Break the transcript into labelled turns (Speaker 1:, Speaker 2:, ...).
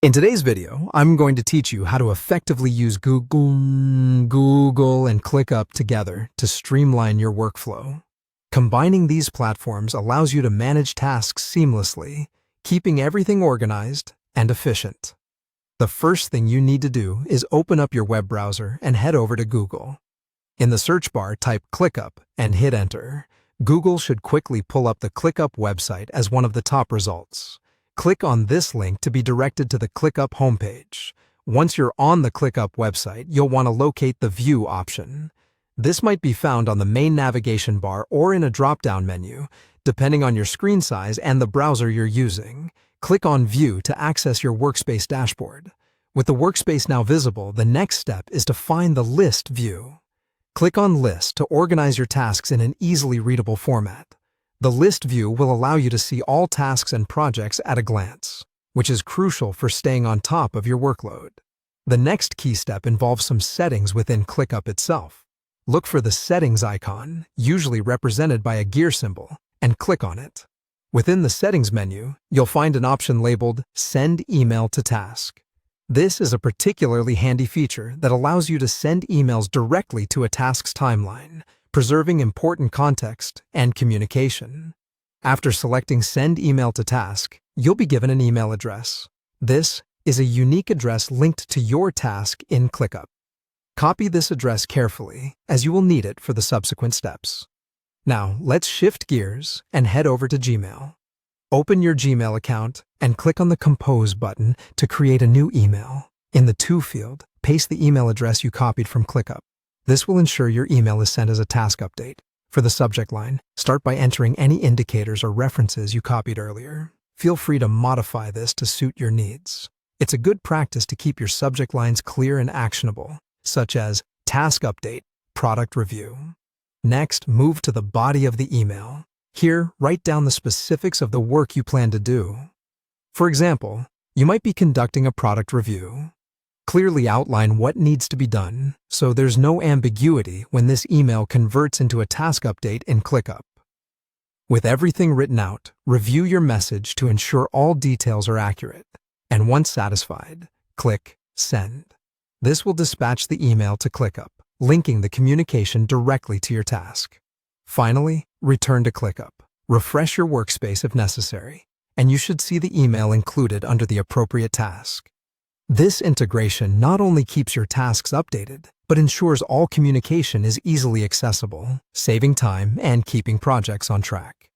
Speaker 1: In today's video, I'm going to teach you how to effectively use Google and ClickUp together to streamline your workflow. Combining these platforms allows you to manage tasks seamlessly, keeping everything organized and efficient. The first thing you need to do is open up your web browser and head over to Google. In the search bar, type ClickUp and hit enter. Google should quickly pull up the ClickUp website as one of the top results. Click on this link to be directed to the ClickUp homepage. Once you're on the ClickUp website, you'll want to locate the View option. This might be found on the main navigation bar or in a drop-down menu, depending on your screen size and the browser you're using. Click on View to access your workspace dashboard. With the workspace now visible, the next step is to find the List view. Click on List to organize your tasks in an easily readable format. The List view will allow you to see all tasks and projects at a glance, which is crucial for staying on top of your workload. The next key step involves some settings within ClickUp itself. Look for the Settings icon, usually represented by a gear symbol, and click on it. Within the Settings menu, you'll find an option labeled Send Email to Task. This is a particularly handy feature that allows you to send emails directly to a task's timeline, preserving important context and communication. After selecting Send Email to Task, you'll be given an email address. This is a unique address linked to your task in ClickUp. Copy this address carefully, as you will need it for the subsequent steps. Now, let's shift gears and head over to Gmail. Open your Gmail account and click on the Compose button to create a new email. In the To field, paste the email address you copied from ClickUp. This will ensure your email is sent as a task update. For the subject line, start by entering any indicators or references you copied earlier. Feel free to modify this to suit your needs. It's a good practice to keep your subject lines clear and actionable, such as Task Update, Product Review. Next, move to the body of the email. Here, write down the specifics of the work you plan to do. For example, you might be conducting a product review. Clearly outline what needs to be done, so there's no ambiguity when this email converts into a task update in ClickUp. With everything written out, review your message to ensure all details are accurate. And once satisfied, click Send. This will dispatch the email to ClickUp, linking the communication directly to your task. Finally, return to ClickUp. Refresh your workspace if necessary, and you should see the email included under the appropriate task. This integration not only keeps your tasks updated, but ensures all communication is easily accessible, saving time and keeping projects on track.